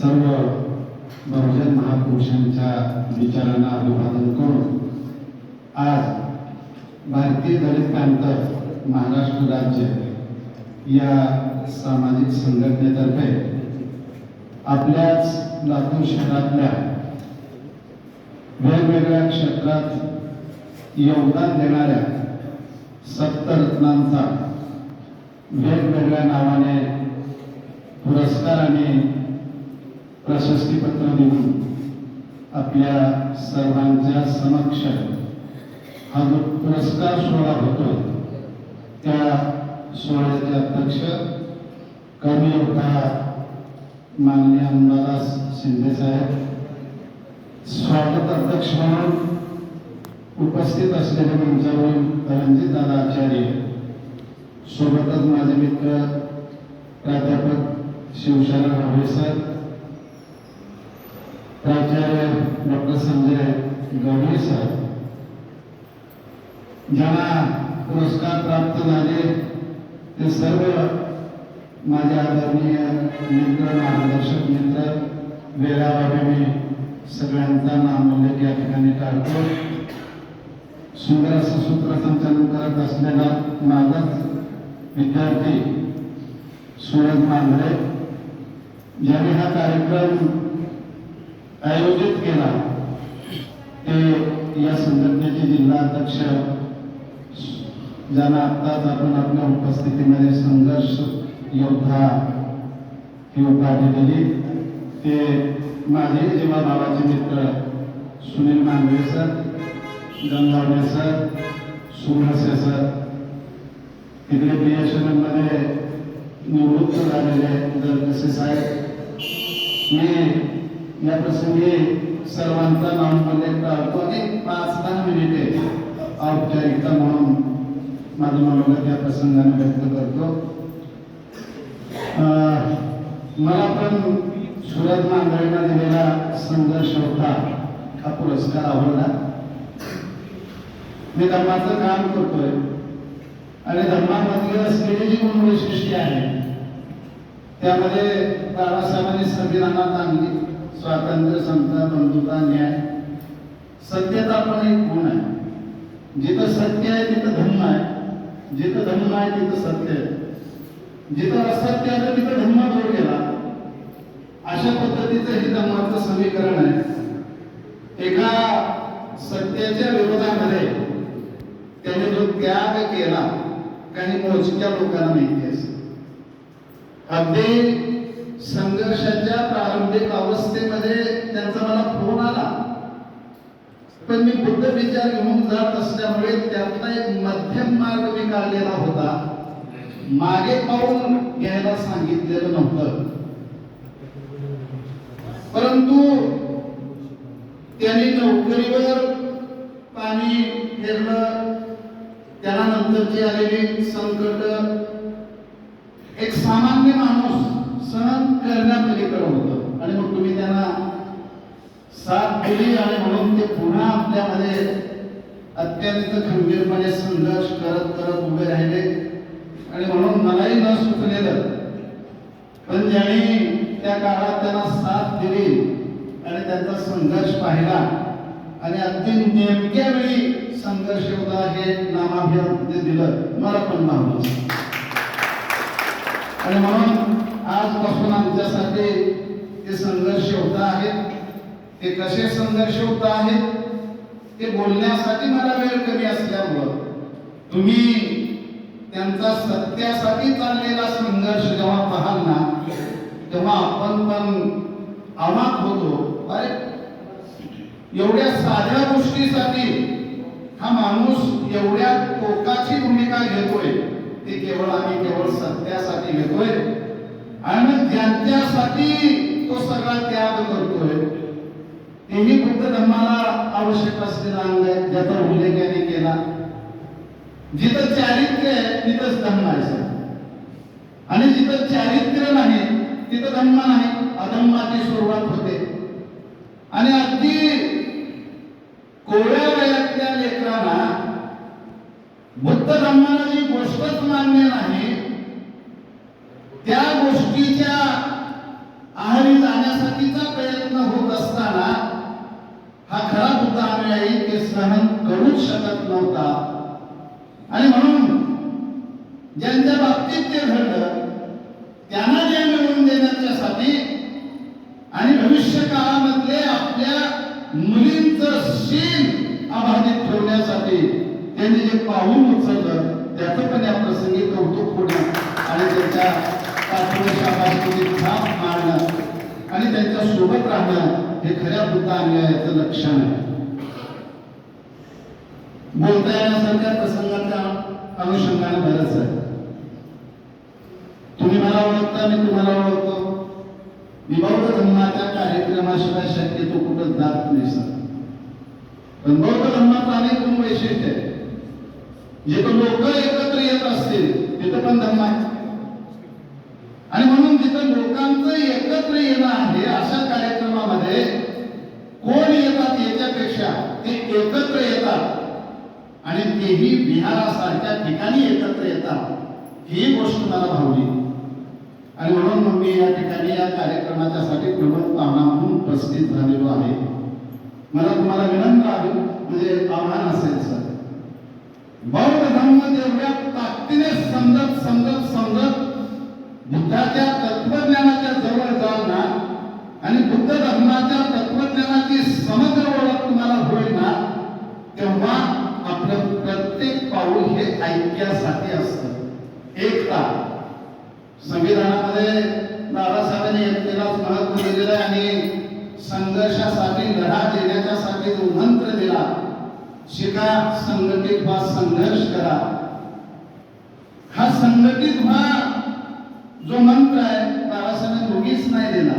सर्व बहुजन महापुरुषांच्या विचारांना अभिवादन करून आज भारतीय दलित पॅंथर महाराष्ट्र राज्य या सामाजिक संघटनेतर्फे आपल्याच लातूर शहरातल्या वेगवेगळ्या क्षेत्रात योगदान देणाऱ्या सप्तरत्नांचा वेगवेगळ्या नावाने पुरस्कार आणि प्रशस्तीपत्र देऊन आपल्या सर्वांच्या समक्ष हा जो पुरस्कार सोहळा होतो त्या सोहळ्याचे अध्यक्ष कर्मयोद्धा माननीय अंबादास शिंदे साहेब, स्वागत अध्यक्ष म्हणून उपस्थित असलेले मंचावरील रणजितदादा आचार्य, सोबतच माझे मित्र प्राध्यापक शिवशरण रावे सर, प्राचार्य डॉक्टर संजय गवळी सर, ज्यांना पुरस्कार प्राप्त झाले ते सर्व माझे आदरणीय मित्र, मार्गदर्शक मित्र, वेळाभावी मी सगळ्यांचा नामोल्लेख या ठिकाणी टाळतो. सुंदर असं सूत्रसंचालन करत असलेला माझाच विद्यार्थी सूरज मांढरे, ज्याने हा कार्यक्रम आयोजित केला ते या संघटनेचे जिल्हा अध्यक्ष, ज्यांना आत्ताच आपण आपल्या उपस्थितीमध्ये संघर्ष योद्धा ही उपाधी दिली, ते माझे जेव्हा भावाचे मित्र Sunil Mandhare sir, Gangawane sir, Surse sir, तिकडे बीएसएनएल मध्ये निवृत्त झालेले दरकसे साहेब, मी या प्रसंगी सर्वांचा नामोल्लेख टाळतो आणि 5-10 मिनिटे औपचारिकता म्हणून माझं मनोगत या प्रसंगाने व्यक्त करतो. मला पण सूरज मांढरेंना दिलेला संघर्ष योद्धा हा पुरस्कार आवडला. मी धर्माचं काम करतोय आणि धर्मामध्ये असलेली जी गुण वैशिष्ट्ये आहे त्यामध्ये बाबासाहेबांनी संविधानात आणली स्वातंत्र्य, समता, बंधुता, न्याय, सत्यता पण एक गुण आहे. जिथं सत्य आहे तिथं धर्म आहे, जिथं धर्म आहे तिथं सत्य आहे, जिथं असत्य आहे तिथं धर्म जोड गेला. अशा पद्धतीचं हे धर्माचं समीकरण आहे. एका सत्याच्या विरोधामध्ये त्याने जो त्याग केला काही मोजक्या लोकांना माहिती असेल. अगदी संघर्षाच्या प्रारंभिक अवस्थेमध्ये त्यांचा मला फोन आला, पण मी बुद्ध विचार घेऊन जात असल्यामुळे त्यातला एक मध्यम मार्ग मी काढलेला होता. मागे पाऊल घ्यायला सांगितलेलं नव्हतं, परंतु त्यांनी नोकरीवर पाणी फिरलं, त्यांना नंतरची आलेली संकट एक सामान्य माणूस सहन करण्यापलीकडे होतं आणि मग तुम्ही त्यांना साथ दिली आणि म्हणून ते पुन्हा आपल्यामध्ये अत्यंत खंबीरपणे संघर्ष करत करत उभे राहिले. आणि म्हणून मलाही न सुचलेलं, पण ज्यांनी त्या काळात त्यांना साथ दिली आणि त्यांचा संघर्ष पाहिला आणि अगदी नेमक्या वेळी संघर्ष योद्धा हे नामाभिमान दिलं, मला पण भावलं. आणि म्हणून आजपासून आमच्यासाठी ते संघर्ष योद्धा आहेत. ते कसे संघर्ष योद्धा आहेत ते बोलण्यासाठी मला वेळ कमी असल्यामुळं तुम्ही त्यांचा सत्यासाठी चाललेला संघर्ष जेव्हा पाहाल ना, तेव्हा आपण पण अवाक होतो. अरे एवढ्या साध्या गोष्टीसाठी हा माणूस एवढ्या टोकाची भूमिका घेतोय, ते केवळ सत्यासाठी घेतोय आणि ज्यांच्यासाठी तो सगळा त्याग करतोय तेही फक्त धर्माला आवश्यक असलेला अंग आहे, ज्याचा उल्लेख याने केला. जिथं चारित्र्य आहे तिथंच धर्म आहे आणि जिथं चारित्र्य नाही तिथं धर्म नाही, अधर्माची सुरुवात होते. आणि अगदी कोवळ्या वयातल्या लेकरांना बुद्ध धर्माला जी गोष्टच मान्य नाही त्या गोष्टीच्या आहारी जाण्यासाठी असताना हा खरा बुद्ध अनुयायी ते सहन करूच शकत नव्हता. आणि म्हणून ज्यांच्या बाबतीत ते घडलं त्यांना न्याय मिळवून देण्यासाठी आणि भविष्य काळामधले आपल्या मुलींचं शील अबाधित ठेवण्यासाठी त्यांनी जे पाऊल उचललं त्याचं पण या प्रसंगी कौतुक होणं आणि त्यांच्या शाबासकीची थाप मारणं आणि त्यांच्या सोबत राहणं हे खऱ्या बुद्ध अनुयायाचं लक्षण आहे. बोलता येण्यासारख्या प्रसंगाच्या अनुषंगाने बरंच आहे. तुम्ही मला ओळखता, मी तुम्हाला ओळखतो. मी बौद्ध धर्माच्या कार्यक्रमाशिवाय शक्यतो कुठं जात नाही सर. पण बौद्ध धर्माचं अनेक गुण वैशिष्ट्य आहे. जिथं लोक एकत्र येत असतील तिथं पण धर्म आहे. आणि म्हणून जिथं लोकांचं एकत्र येणं आहे अशा कार्यक्रमामध्ये कोण येतात याच्यापेक्षा ते एकत्र येतात आणि तेही विहारासारख्या ठिकाणी एकत्र येतात, ही गोष्ट मला भावली. आणि म्हणून मग मी या ठिकाणी या कार्यक्रमाच्या साठी प्रमुख पाहुणा म्हणून उपस्थित झालेलो आहे. मला तुम्हाला विनंती आहे, म्हणजे आव्हान असेल सर, बौद्ध धर्म जेवढ्या ताकदीने समजत समजत समजत बुद्धाच्या तत्वज्ञानाच्या जवळ जाल ना आणि बुद्ध धर्माच्या तत्वज्ञानाची समग्र ओळख तुम्हाला होईल ना, तेव्हा आपलं प्रत्येक पाऊल हे ऐक्यासाठी असतं. एकता संविधानामध्ये बाबासाहेबांनी एकतेलाच महत्व दिलेलं आहे आणि संघर्षासाठी लढा देण्याच्यासाठी जो मंत्र दिला, शिका, संघटित व्हा, संघर्ष करा, हा संघटित व्हा जो मंत्र आहे बाबासाहेबांनी दोघीच नाही दिला.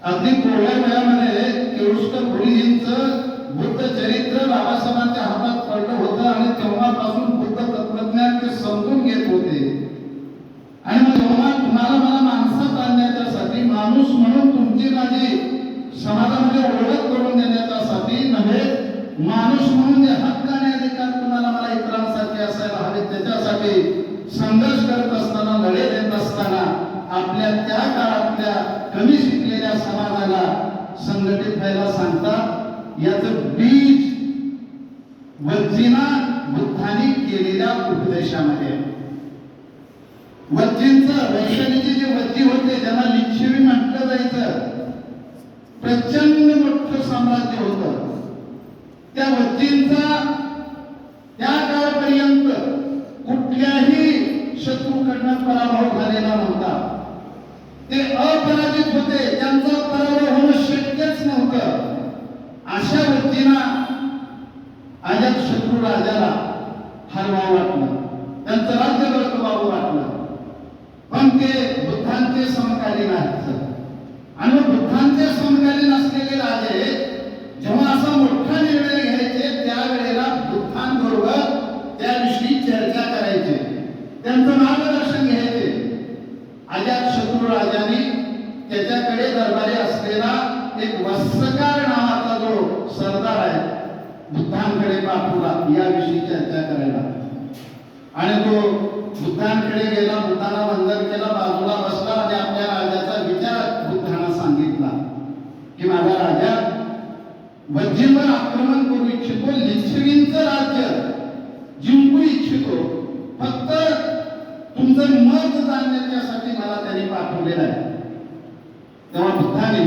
अगदी कोवळ्या वयामध्ये केळुस्कर गुरुजींचं बुद्ध चरित्र बाबासाहेबांच्या हातात पडलं होतं आणि तेव्हापासून बुद्ध तत्वज्ञान ते समजून घेत होते. आणि मग जेव्हा तुम्हाला मला माणसात आणण्याच्यासाठी, माणूस म्हणून तुमची माझी समाजामध्ये ओळख करून देण्याच्यासाठी नव्हे, माणूस म्हणून जे हक्क आणि अधिकार तुम्हाला मला इतरांसाठी असायला हवे त्याच्यासाठी संघर्ष करत असताना, लढे देत असताना आपल्या त्या काळातल्या कमी शिकलेल्या समाजाला संघटित व्हायला सांगतात. याचं बीज वज्जींना बुद्धांनी केलेल्या उपदेशामध्ये, वज्जींचं वैशालीचे जे वज्जी होते ज्यांना लिच्छवी म्हटलं जायचं, प्रचंड मोठं साम्राज्य होतं. त्या वज्जींचा त्या काळापर्यंत कुठल्याही शत्रूकडनं पराभव झालेला नव्हता. ते अपराजित होते, त्यांचा पराभव होणं शक्यच नव्हतं. अशा वज्जींना अजात शत्रू राजाला हरवावं वाटलं, त्यांचं राज्य बळकवावं वाटलं. पण ते बुद्धांचे समकालीन आहेत. आणि बुद्धांचे समकालीन असलेले राजे जेव्हा असा मोठा निर्णय घ्यायचे त्यावेळेला बुद्धांबरोबर त्याविषयी चर्चा करायचे, त्यांचं मार्गदर्शन घ्यायचे. अजात शत्रू राजाने त्याच्याकडे दरबारी असलेला एक वस्त्रकार नावाचा जो सरदार आहे बुद्धांकडे पाठवला याविषयी चर्चा करायला. आणि तो बुद्धांकडे गेला, बुद्धांना वंदन केला, बाजूला बसला आणि आपल्या राजाचा विचार बुद्धांना सांगितला की माझा राजा वज्जींवर आक्रमण करू इच्छितो, लिच्छवींचं राज्य जिंकू इच्छितो, फक्त तुमचं मत जाणण्यासाठी मला त्यांनी पाठवलेलं आहे. तेव्हा बुद्धाने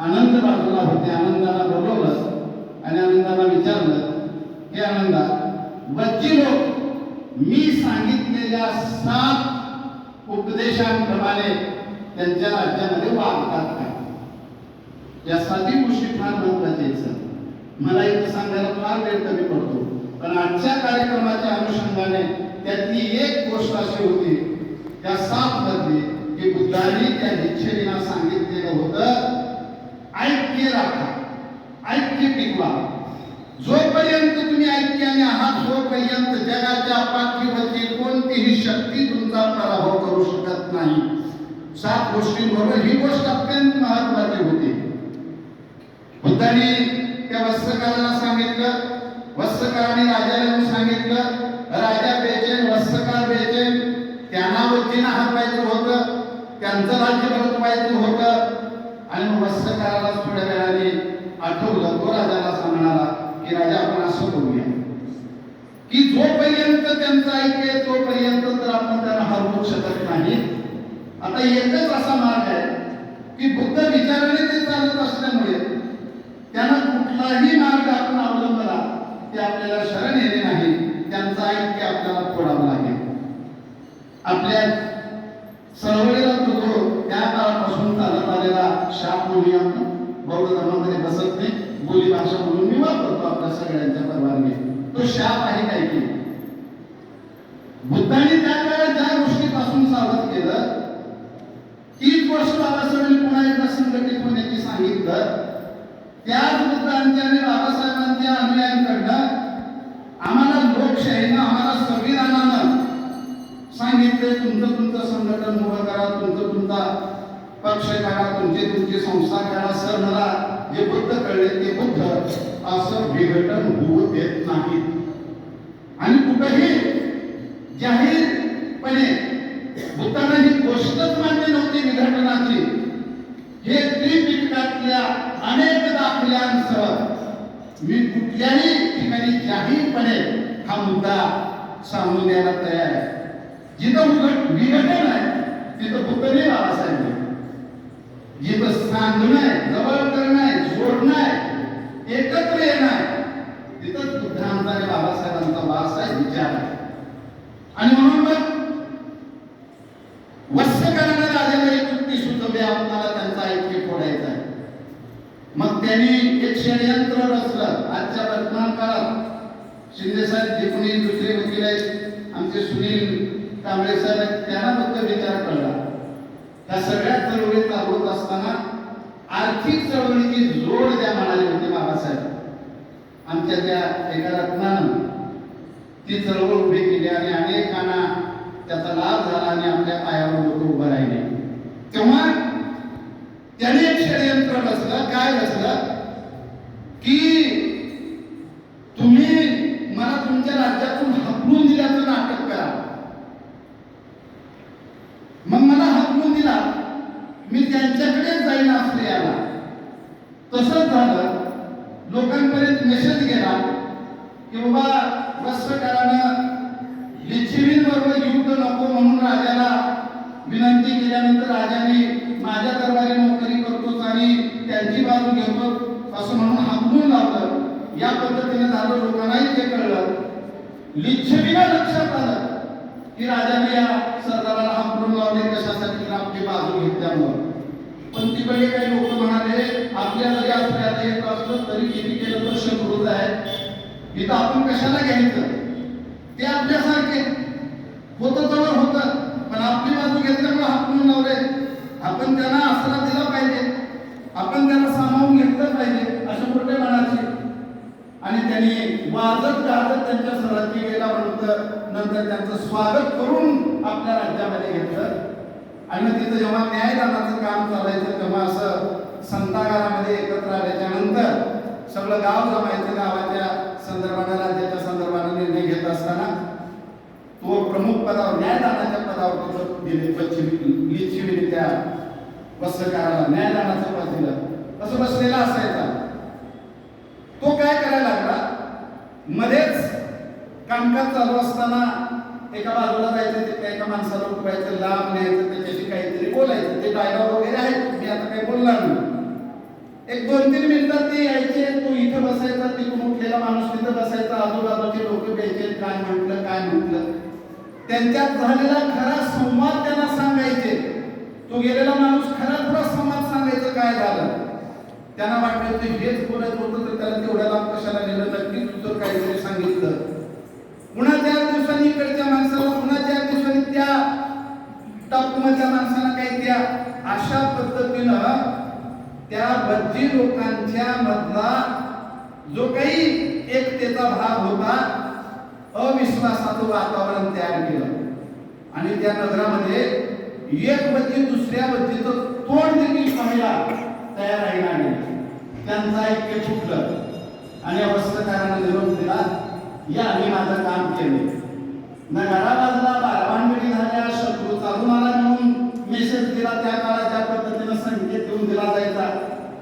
आनंद बाजूला होते, आनंदाला बोलवलं आणि आनंदाला विचारलं की आनंदा, वज्जी लोक मी सांगितलेल्या 7 उपदेशांप्रमाणे त्यांच्या राज्यामध्ये वागतात का? या 7 गोष्टी फार महत्वाच्या आहेत. मला इथं सांगायला फार वेळ कमी पडतो, पण आजच्या कार्यक्रमाच्या अनुषंगाने त्यातली एक गोष्ट अशी होती, त्या 7 मध्ये की बुद्धांनी त्या लिच्छवींना सांगितलेलं होतं, ऐक्य राखा, ऐक्य टिकवा. जोपर्यंत तुम्ही ऐक्याने आहात तोपर्यंत जगाच्या पाठीवरची कोणतीही शक्ती तुमचा पराभव करू शकत नाही. 7 गोष्टींबरोबर ही गोष्ट अत्यंत महत्वाची होती. बुद्धांनी त्या वस्त्रकाराला सांगितलं, वस्त्रकाराने राजाला येऊन सांगितलं, राजा बेचैन, वस्त्रकार बेचैन, त्यांना वज्जींना हरवायचं होतं, त्यांचं राज्य बळकवायचं होतं. आणि मग वत्सकाराला थोड्या वेळाने आठवलं. तो राजाला सांगणारा की राजा आपण असं बोलूया की जोपर्यंत त्यांचं ऐकेल तोपर्यंत तर आपण त्यांना हरवू शकत नाही. आता एकच असा मार्ग आहे की बुद्ध विचाराने ते चालत असल्यामुळे त्यांना कुठलाही मार्ग आपण अवलंबला ते आपल्याला शरण येणे नाही. त्यांचं ऐक्य आपल्याला फोडावं लागेल. आपल्या चळवळीला तुझो त्या काळापासून चालत आलेला शाप म्हणून आपण बौद्ध धर्मामध्ये बसत नाही, बोली भाषा म्हणून मी वापरतो आपल्या सगळ्यांच्या परवानगी. तो शाप आहे काय की बुद्धाने त्या काळात ज्या गोष्टीपासून सावध केलं तीच गोष्ट बाबासाहेबांनी पुन्हा एकदा संघटित होण्याची सांगितलं. त्याच बुद्धांच्या आणि बाबासाहेबांच्या अनुयायांकडनं आम्हाला लोकशाहीनं आम्हाला संविधानानं सांगितले तुमचं संघटन उभं करा, तुमचा पक्ष करा, तुमची संस्था करा. सर मला जे बुद्ध कळले ते बुद्ध असं विघटन होऊ देत नाही आणि कुठेही जाहीरपणे बुद्धांना ही गोष्टच मान्य नव्हती विघटनाची. हे त्रिपिटकातल्या अनेक दाखल्यांसह मी कुठल्याही ठिकाणी जाहीरपणे हा मुद्दा सांगून द्यायला तयार आहे. जिथं विघटन आहे तिथं बुद्ध नाही बाबासाहेब. जिथं सांगणं आहे, जवळ करणं आहे, जोडणं आहे, एकत्र येणं आहे तिथंच बुद्धांचा आणि बाबासाहेबांचा वास आहे, विचार आहे. आणि म्हणून मग वत्सकाराने राजाला एक युक्ती सुचवली, आपल्याला त्यांचा ऐक्य फोडायचा आहे. मग त्यांनी एक षडयंत्र रचलं. आजच्या वर्तमान काळात शिंदे साहेब जे कोणी दुसरे वकील आहेत, आमचे सुनील कांबळे साहेब आहेत, त्यांना फक्त विचार कळला. त्या सगळ्या चळवळी चालवत असताना आर्थिक चळवळीची जोड द्या म्हणाले होते बाबासाहेब. आमच्या त्या एका रत्नानं ती चळवळ उभी केली आणि अनेकांना त्याचा लाभ झाला आणि आपल्या पायावर लोक उभं राहिले. तेव्हा त्याने एक षडयंत्र रचलं. काय रचलं की तुम्ही मला तुमच्या राज्यातून हकलून दिल्याचं नाटक करा. मग मला हकलून दिला, मी त्यांच्याकडेच जाईन ऑस्ट्रेलियाला. तसंच झालं. लोकांपर्यंत मेसेज गेला की बाबा वत्सकारानं लिच्छवींबरोबर युद्ध नको म्हणून राजाला विनंती केल्यानंतर राजाने माझ्या दरबारी नोकरी करतोच आणि त्यांची बाजू घेतो असं म्हणून हाकलून लावलं. या पद्धतीने झालं. लोकांनाही ते कळलं. लिच्छवीला लक्षात आलं की राजाने या सरदाराला हाकलून लावले कशासाठी, आपली बाजू घेतल्यामुळे. पण तिकडे काही लोक म्हणाले आपल्या जरी आपल्याला येत असलं तरी किती केलं तर शत्रूच आहे, इथं आपण कशाला घ्यायचं. ते आपल्यासारखे होतं जवळ होतं, पण आपली बाजू घेतल्यामुळे हाकलून लावले. आपण त्यांना आसरा दिला पाहिजे, आपण त्यांना सामावून घेतलं पाहिजे असं कुठे म्हणायचे. आणि त्यांनी वाजत गाजत त्यांच्या सरहद्दी गेला. नंतर त्यांचं स्वागत करून आपल्या राज्यामध्ये घेतलं. आणि मग तिथं जेव्हा न्यायदानाचं काम चालायचं तेव्हा असं संतागारामध्ये एकत्र आल्याच्या नंतर सगळं गाव जमायचं. गावाच्या संदर्भाने, राज्याच्या संदर्भाने निर्णय घेत असताना तो प्रमुख पदावर, न्यायदानाच्या पदावर दिले. लिच्छवीने त्या वत्सकाराला न्यायदानाचं पद दिलं. असं बसलेला असायचा. तो काय करायला लागला, मध्येच कामकाज चालू असताना एका बाजूला जायचं, ते एका माणसाला उठवायचं, लांब न्यायचं, त्याच्याशी काहीतरी बोलायचं. ते डायलॉग वगैरे आहेत, मी आता काही बोलणार नाही. एक 2-3 मिनिटात ते यायचे. तो इथं बसायचा, तिथून उठलेला माणूस तिथं बसायचा, आजूबाजूचे लोक द्यायचे, काय म्हटलं. त्यांच्यात झालेला खरा संवाद त्यांना सांगायचे. तो गेलेला माणूस खरा संवाद सांगायचं काय झालं. त्यांना वाटलं की हेच बोलायचं होतं तर त्याला तेवढ्या लांब कशाला नेलं, नक्कीच तुझं काहीतरी सांगितलं. पुन्हा 4 दिवसांनी इकडच्या माणसाला, पुन्हा 4 दिवसांनी त्या टाकुमाच्या माणसाला काही द्या. अशा पद्धतीनं त्या बद्दी लोकांच्या मधला जो काही एकतेचा भाग होता, अविश्वासाचं वातावरण तयार केलं. आणि त्या नगरामध्ये एक बद्दी दुसऱ्या बद्दीचं तोंड देखील पाहायला तयार राहिला नाही. त्यांचा ऐक्य फुटलं आणि वत्सकाराने निरोप दिला, या मी माझं काम केले. नगरा बाजूला बारवाणगडी झाल्या, शत्रू चालून आला म्हणून मेसेज दिला. त्या काळाच्या